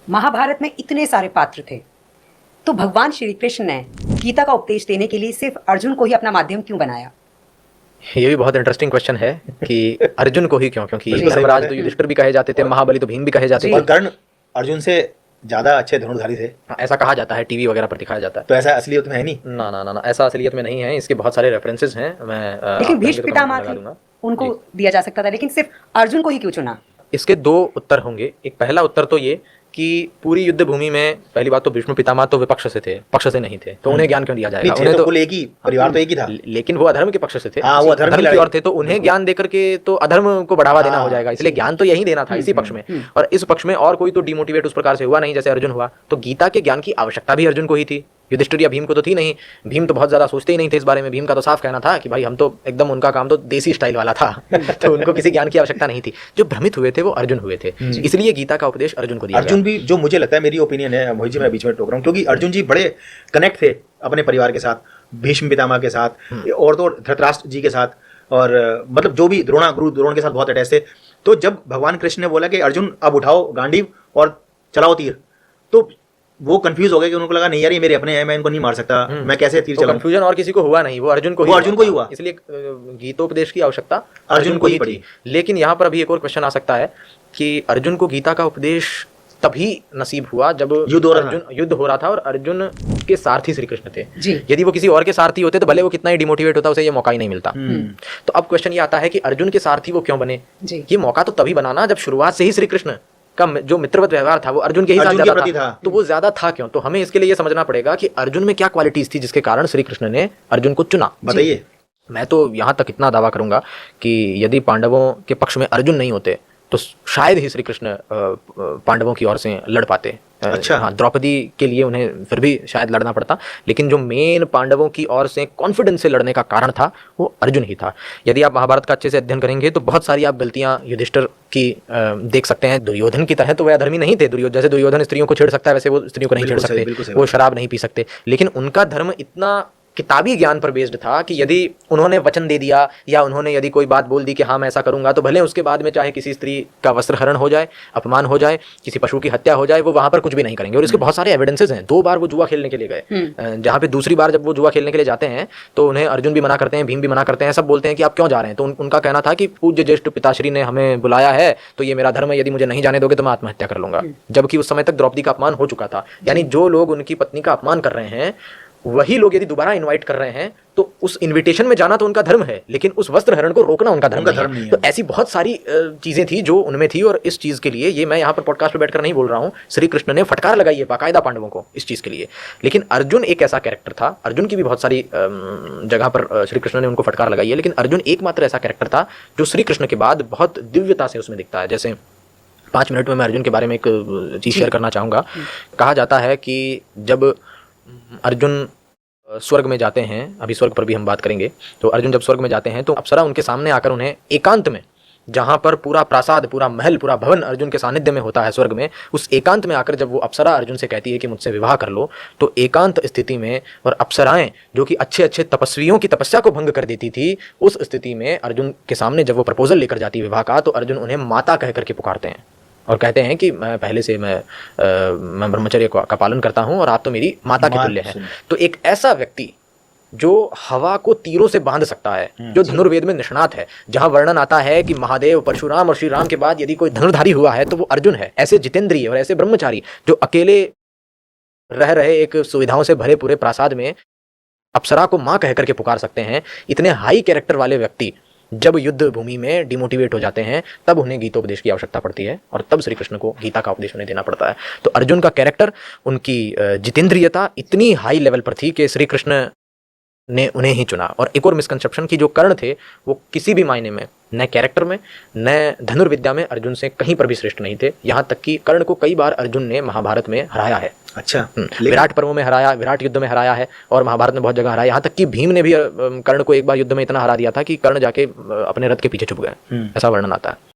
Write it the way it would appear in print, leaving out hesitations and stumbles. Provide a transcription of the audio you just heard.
महाभारत में इतने सारे पात्र थे, तो भगवान श्री कृष्ण ने गीता का उपदेश देने के लिए सिर्फ अर्जुन को ही अपना माध्यम क्यों बनाया? ये भी बहुत इंटरेस्टिंग क्वेश्चन है कि अर्जुन को ही क्यों, क्योंकि बिल्कुल सही धर्मराज बात तो है। युधिष्ठिर भी कहे जाते थे, महाबली तो भीम भी कहे जाते और थे। कर्ण अर्जुन से ज्यादा अच्छे धनुर्धारी थे, ऐसा कहा जाता है, टीवी वगैरह पर दिखाया जाता है। तो ऐसा असलियत में है नहीं। ना ना ना ना, ऐसा असलियत में नहीं है, इसके बहुत सारे रेफरेंसेस हैं। मैं लेकिन आप भीष्म कहेंगे तो पितामह लगा थे, दूंगा। उनको दिया जा सकता था, लेकिन सिर्फ अर्जुन को ही क्यों चुना? इसके दो उत्तर होंगे। एक पहला उत्तर तो ये कि पूरी युद्ध भूमि में पहली बात तो भीष्म पितामह तो विपक्ष से थे, पक्ष से नहीं थे, तो उन्हें ज्ञान क्यों दिया नहीं जाएगा? थे उन्हें तो कुल एक ही परिवार तो एक ही था। लेकिन वो अधर्म के पक्ष से थे। हाँ, वो अधर्म की की लड़ाई। ओर थे, तो उन्हें ज्ञान देकर के तो अधर्म को बढ़ावा देना हो जाएगा, इसलिए ज्ञान तो यही देना था इसी पक्ष में। और इस पक्ष में और कोई तो डिमोटिवेट उस प्रकार से हुआ नहीं जैसे अर्जुन हुआ। तो गीता के ज्ञान की आवश्यकता भी अर्जुन को ही थी, युधिष्ठिर या भीम को तो थी नहीं। भीम तो बहुत ज्यादा सोचते ही नहीं थे इस बारे में। भीम का तो साफ कहना था कि भाई हम तो एकदम, उनका काम तो देसी स्टाइल वाला था तो उनको किसी ज्ञान की आवश्यकता नहीं थी। जो भ्रमित हुए थे वो अर्जुन हुए थे, इसलिए गीता का उपदेश अर्जुन को दिया अर्जुन भी, जो मुझे लगता है, मेरी ओपिनियन है, मोहित जी मैं बीच में टोक रहा हूँ, क्योंकि अर्जुन जी बड़े कनेक्ट थे अपने परिवार के साथ, भीष्म पितामह के साथ, और तो धृतराष्ट्र जी के साथ, और मतलब जो भी गुरु द्रोण के साथ बहुत अटैच थे। तो जब भगवान कृष्ण ने बोला कि अर्जुन अब उठाओ गांडीव और चलाओ तीर, तो वो कंफ्यूज हो गए कि उनको लगा नहीं यार ये मेरे अपने हैं, मैं इनको नहीं मार सकता, मैं कैसे तीर तो चलाऊं। कंफ्यूजन और किसी को हुआ नहीं, वो अर्जुन को ही हुआ। इसलिए गीतोपदेश की आवश्यकता अर्जुन को ही पड़ी। लेकिन यहाँ पर अभी एक और क्वेश्चन आ सकता है कि अर्जुन को गीता का उपदेश तभी नसीब हुआ जब युद्ध हो रहा था और अर्जुन के सारथी श्री कृष्ण थे। यदि वो किसी और के सारथी होते तो भले वो कितना ही डिमोटिवेट होता, उसे ये मौका ही नहीं मिलता। तो अब क्वेश्चन ये आता है कि अर्जुन के सारथी वो क्यों बने? ये मौका तो तभी बनाना जब शुरुआत से ही श्री कृष्ण का जो मित्रवत व्यवहार था वो अर्जुन के ही साथ ज्यादा था। तो वो ज्यादा था क्यों? तो हमें इसके लिए ये समझना पड़ेगा कि अर्जुन में क्या क्वालिटीज थी जिसके कारण श्री कृष्ण ने अर्जुन को चुना। बताइए। मैं तो यहाँ तक इतना दावा करूंगा कि यदि पांडवों के पक्ष में अर्जुन नहीं होते तो शायद ही श्री कृष्ण पांडवों की ओर से लड़ पाते। अच्छा। हाँ, द्रौपदी के लिए उन्हें फिर भी शायद लड़ना पड़ता, लेकिन जो मेन पांडवों की ओर से कॉन्फिडेंस से लड़ने का कारण था वो अर्जुन ही था। यदि आप महाभारत का अच्छे से अध्ययन करेंगे तो बहुत सारी आप गलतियां युधिष्ठिर की देख सकते हैं। दुर्योधन की तरह तो वह अधर्मी नहीं थे। जैसे दुर्योधन स्त्रियों को छेड़ सकता है वैसे वो स्त्रियों को नहीं छेड़ सकते, वो शराब नहीं पी सकते। लेकिन उनका धर्म इतना किताबी ज्ञान पर बेस्ड था कि यदि उन्होंने वचन दे दिया या उन्होंने यदि कोई बात बोल दी कि हाँ मैं ऐसा करूंगा, तो भले उसके बाद में चाहे किसी स्त्री का वस्त्र हरण हो जाए, अपमान हो जाए, किसी पशु की हत्या हो जाए, वो वहां पर कुछ भी नहीं करेंगे। और इसके बहुत सारे एविडेंसेस हैं। 2 बार वो जुआ खेलने के लिए गए, जहाँ पे दूसरी बार जब वो जुआ खेलने के लिए जाते हैं तो उन्हें अर्जुन भी मना करते हैं, भीम भी मना करते हैं, सब बोलते हैं कि आप क्यों जा रहे हैं। तो उनका कहना था कि पूज्य ज्येष्ठ पिताश्री ने हमें बुलाया है तो ये मेरा धर्म है, यदि मुझे नहीं जाने दोगे तो मैं आत्महत्या कर लूंगा। जबकि उस समय तक द्रौपदी का अपमान हो चुका था। यानी जो लोग उनकी पत्नी का अपमान कर रहे हैं वही लोग यदि दोबारा इनवाइट कर रहे हैं तो उस इनविटेशन में जाना तो उनका धर्म है, लेकिन उस वस्त्र हरण को रोकना उनका धर्म नहीं है। तो ऐसी बहुत सारी चीजें थी जो उनमें थी। और इस चीज के लिए, ये मैं यहाँ पर पॉडकास्ट पे बैठकर नहीं बोल रहा हूँ, श्री कृष्ण ने फटकार लगाई है बाकायदा पांडवों को इस चीज के लिए। लेकिन अर्जुन एक ऐसा कैरेक्टर था, अर्जुन की भी बहुत सारी जगह पर श्री कृष्ण ने उनको फटकार लगाई है, लेकिन अर्जुन एकमात्र ऐसा कैरेक्टर था जो श्री कृष्ण के बाद बहुत दिव्यता से उसमें दिखता है। जैसे 5 मिनट में मैं अर्जुन के बारे में एक चीज शेयर करना चाहूंगा। कहा जाता है कि जब अर्जुन स्वर्ग में जाते हैं, अभी स्वर्ग पर भी हम बात करेंगे, तो अर्जुन जब स्वर्ग में जाते हैं तो अप्सरा उनके सामने आकर उन्हें एकांत में, जहां पर पूरा प्रासाद, पूरा महल, पूरा भवन अर्जुन के सानिध्य में होता है स्वर्ग में, उस एकांत में आकर जब वो अप्सरा अर्जुन से कहती है कि मुझसे विवाह कर लो, तो एकांत स्थिति में, और अप्सराएं जो कि अच्छे अच्छे तपस्वियों की तपस्या को भंग कर देती थी, उस स्थिति में अर्जुन के सामने जब वो प्रपोजल लेकर जाती है विवाह का, तो अर्जुन उन्हें माता कह करके पुकारते हैं और कहते हैं कि मैं पहले से मैं ब्रह्मचर्य का पालन करता हूं और आप तो मेरी माता के तुल्य हैं। तो एक ऐसा व्यक्ति जो हवा को तीरों से बांध सकता है, जो धनुर्वेद में निष्णात है, जहां वर्णन आता है कि महादेव, परशुराम और श्री राम के बाद यदि कोई धनुर्धारी हुआ है तो वो अर्जुन है। ऐसे जितेंद्रिय और ऐसे ब्रह्मचारी जो अकेले रह रहे एक सुविधाओं से भरे पूरे प्रासाद में अप्सरा को मां कह करके पुकार सकते हैं, इतने हाई कैरेक्टर वाले व्यक्ति जब युद्ध भूमि में डिमोटिवेट हो जाते हैं तब उन्हें गीतोपदेश की आवश्यकता पड़ती है और तब श्री कृष्ण को गीता का उपदेश उन्हें देना पड़ता है। तो अर्जुन का कैरेक्टर, उनकी जितेंद्रियता इतनी हाई लेवल पर थी कि श्री कृष्ण ने उन्हें ही चुना। और एक और मिसकंसेप्शन की जो कर्ण थे वो किसी भी मायने में, न कैरेक्टर में न धनुर्विद्या में अर्जुन से कहीं पर भी श्रेष्ठ नहीं थे। यहाँ तक कि कर्ण को कई बार अर्जुन ने महाभारत में हराया है। अच्छा। विराट पर्व में हराया, विराट युद्ध में हराया है और महाभारत में बहुत जगह हराया। यहाँ तक कि भीम ने भी कर्ण को एक बार युद्ध में इतना हरा दिया था कि कर्ण जाके अपने रथ के पीछे छुप गए, ऐसा वर्णन आता है।